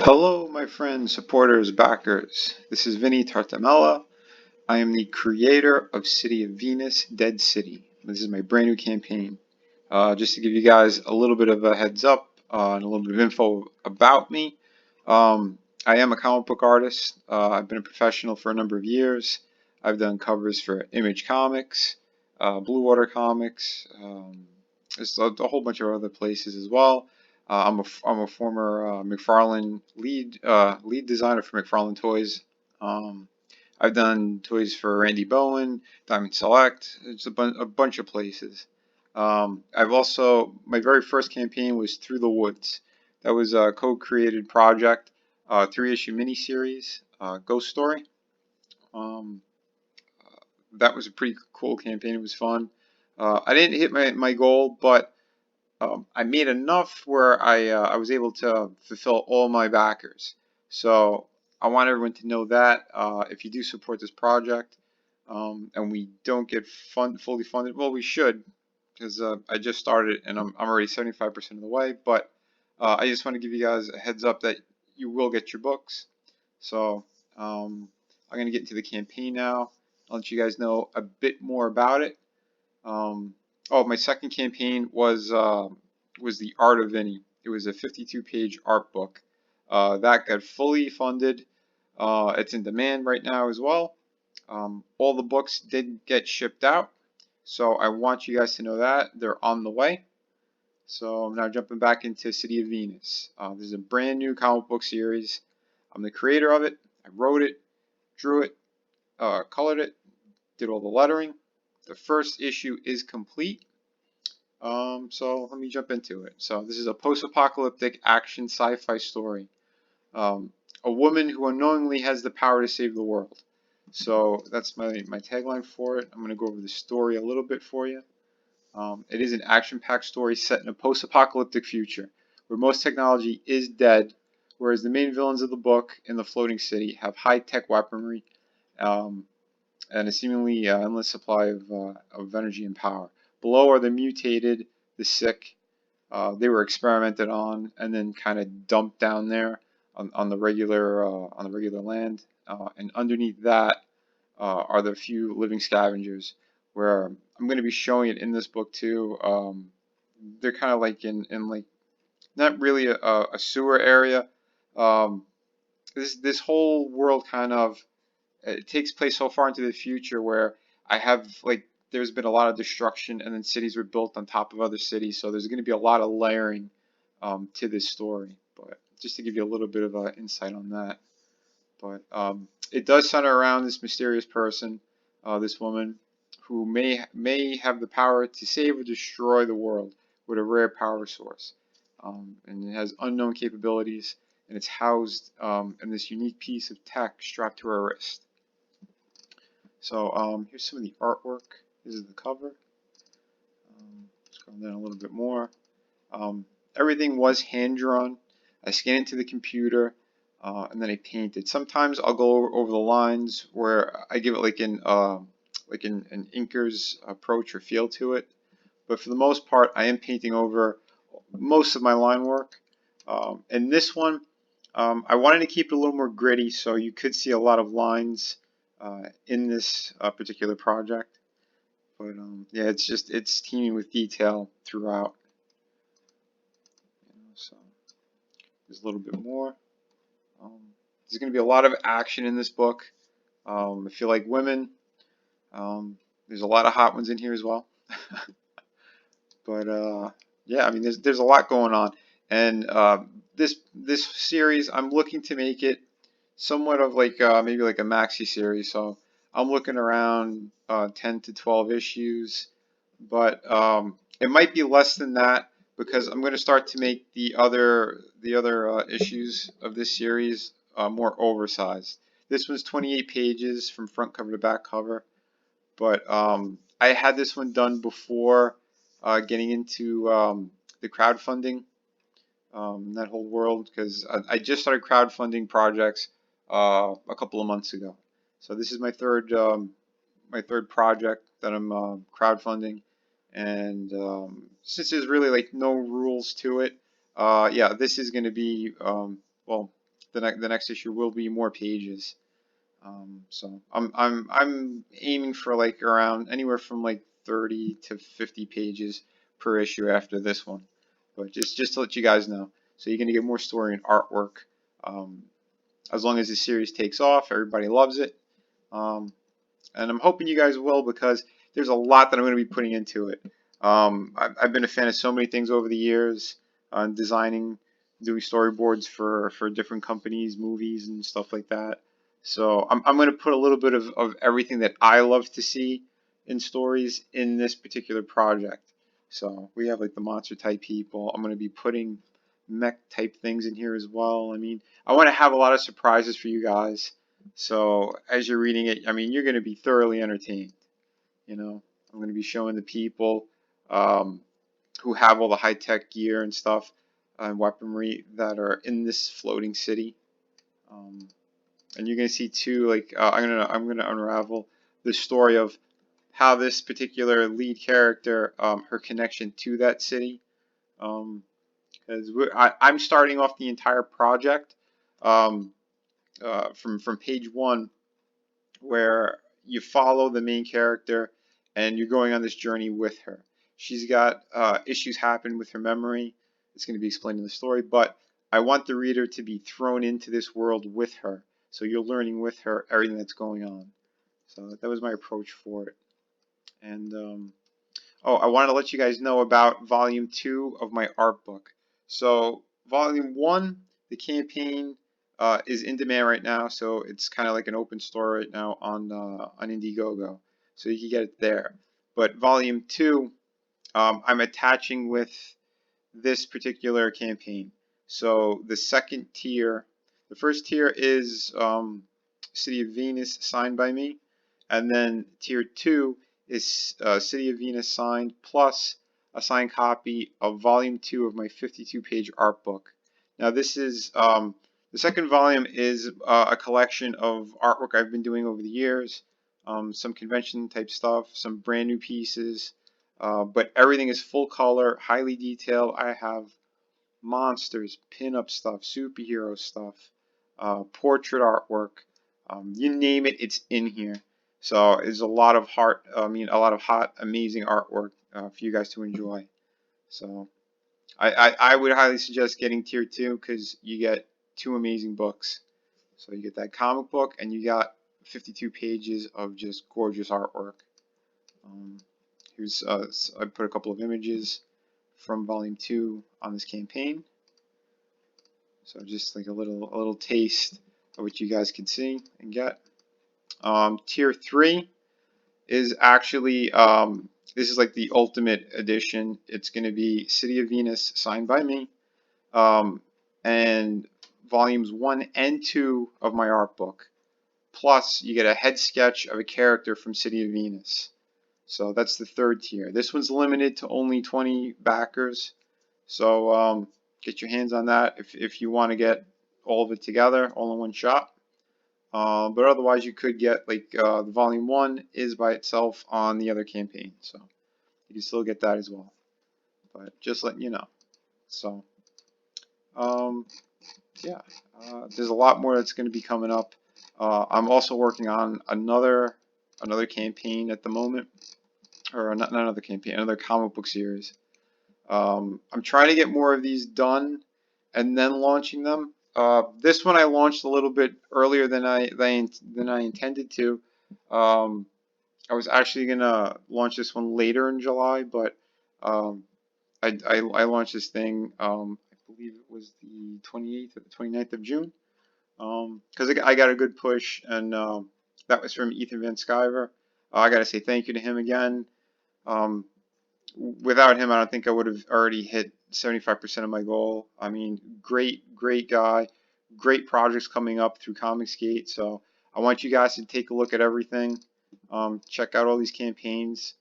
Hello, my friends, supporters, backers. This is Vinnieart. I am the creator of City of Venus, Dead City. This is my brand new campaign. Just to give you guys a little bit of a heads up and a little bit of info about me. I am a comic book artist. I've been a professional for a number of years. I've done covers for Image Comics, Blue Water Comics, there's a whole bunch of other places as well. I'm a former McFarlane lead designer for McFarlane Toys. Um, I've done toys for Randy Bowen, Diamond Select. It's a bunch of places. I've also my very first campaign was Through the Woods. That was a co-created project, 3-issue miniseries, Ghost Story. Um, that was a pretty cool campaign. It was fun. I didn't hit my goal, but I made enough where I was able to fulfill all my backers. So I want everyone to know that if you do support this project and we don't get fully funded, well, we should because I just started and I'm already 75% of the way. But I just want to give you guys a heads up that you will get your books. So I'm going to get into the campaign now. I'll let you guys know a bit more about it. My second campaign was the Art of Vinnie. It was a 52-page art book that got fully funded. It's in demand right now as well. All the books did get shipped out, so I want you guys to know that they're on the way. So I'm now jumping back into City of Venus. This is a brand new comic book series. I'm the creator of it. I wrote it, drew it, colored it, did all the lettering. The first issue is complete. So let me jump into it. So this is a post-apocalyptic action sci-fi story. A woman who unknowingly has the power to save the world. So that's my tagline for it. I'm going to go over the story a little bit for you. It is an action-packed story set in a post-apocalyptic future where most technology is dead, whereas the main villains of the book in the floating city have high-tech weaponry and a seemingly endless supply of energy and power. Below are the mutated, the sick. They were experimented on and then kind of dumped down there on the regular land. And underneath that are the few living scavengers, where I'm going to be showing it in this book too. They're kind of like in like not really a sewer area. Um, this whole world kind of it takes place so far into the future where I have like there's been a lot of destruction and then cities were built on top of other cities, so there's going to be a lot of layering to this story. But just to give you a little bit of insight on that, but it does center around this mysterious person, this woman who may have the power to save or destroy the world with a rare power source, and it has unknown capabilities, and it's housed in this unique piece of tech strapped to her wrist. So here's some of the artwork. This is the cover. Scroll down a little bit more. Everything was hand drawn. I scan it to the computer and then I paint it. Sometimes I'll go over the lines where I give it like an inker's approach or feel to it. But for the most part, I am painting over most of my line work. And this one, I wanted to keep it a little more gritty, so you could see a lot of lines in this particular project. But yeah, it's teeming with detail throughout. So there's a little bit more. There's going to be a lot of action in this book. If you like women, there's a lot of hot ones in here as well. But yeah, I mean, there's a lot going on, and this series, I'm looking to make it somewhat of like maybe like a maxi series. So I'm looking around 10 to 12 issues, but it might be less than that because I'm going to start to make the other issues of this series more oversized. This one's 28 pages from front cover to back cover, but I had this one done before getting into the crowdfunding, that whole world, because I just started crowdfunding projects a couple of months ago. So this is my third project that I'm crowdfunding, and since there's really like no rules to it, yeah, this is going to be well, the next issue will be more pages. So I'm aiming for like around anywhere from like 30 to 50 pages per issue after this one. But just to let you guys know, so you're gonna get more story and artwork. Um, as long as the series takes off, everybody loves it. Um, and I'm hoping you guys will, because there's a lot that I'm going to be putting into it. I've been a fan of so many things over the years, designing, doing storyboards for different companies, movies, and stuff like that. So I'm going to put a little bit of everything that I love to see in stories in this particular project. So we have like the monster type people. I'm going to be putting mech type things in here as well. I mean, I want to have a lot of surprises for you guys. So as you're reading it, I mean, you're going to be thoroughly entertained. You know, I'm going to be showing the people um, who have all the high-tech gear and stuff and weaponry that are in this floating city. Um, and you're going to see too, like I'm gonna unravel the story of how this particular lead character, her connection to that city. Because I'm starting off the entire project um, from page 1, where you follow the main character and you're going on this journey with her. She's got issues happen with her memory. It's going to be explained in the story, but I want the reader to be thrown into this world with her. So you're learning with her everything that's going on. So that was my approach for it. And oh, I wanted to let you guys know about volume 2 of my art book. So volume 1, the campaign, is in demand right now, so it's kind of like an open store right now on Indiegogo, so you can get it there. But volume 2, I'm attaching with this particular campaign. So the second tier, the first tier is City of Venus signed by me, and then tier 2 is City of Venus signed plus a signed copy of volume 2 of my 52-page art book. Now this is the second volume is a collection of artwork I've been doing over the years, some convention type stuff, some brand new pieces, but everything is full color, highly detailed. I have monsters, pin-up stuff, superhero stuff, portrait artwork, you name it, it's in here. So it's a lot of a lot of hot, amazing artwork for you guys to enjoy. So I would highly suggest getting tier 2 because you get 2 amazing books. So you get that comic book and you got 52 pages of just gorgeous artwork. Here's I put a couple of images from volume 2 on this campaign. So just like a little taste of what you guys can see and get. Tier 3 is actually this is like the ultimate edition. It's going to be City of Venus signed by me, and volumes 1 and 2 of my art book. Plus you get a head sketch of a character from City of Venus. So that's the third tier. This one's limited to only 20 backers. So get your hands on that if you want to get all of it together, all in one shot. But otherwise, you could get like the volume 1 is by itself on the other campaign, so you can still get that as well. But just letting you know. So yeah, there's a lot more that's going to be coming up. I'm also working on another campaign at the moment, or not another campaign, another comic book series. I'm trying to get more of these done and then launching them. This one I launched a little bit earlier than I intended to. I was actually gonna launch this one later in July, but I launched this thing. I believe it was the 28th or the 29th of June. Because I got a good push, and that was from Ethan Van Sciver. I gotta say thank you to him again. Without him, I don't think I would have already hit 75% of my goal. I mean, great guy, great projects coming up through Comicsgate. So I want you guys to take a look at everything. Check out all these campaigns.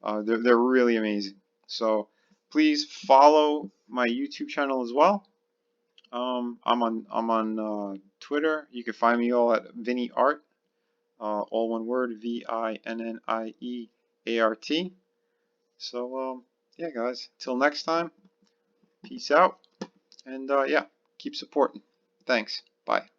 They're really amazing. So please follow my YouTube channel as well. I'm on Twitter. You can find me all at Vinnieart, all one word, Vinnieart. So, yeah, guys, till next time, peace out, and yeah, keep supporting. Thanks. Bye.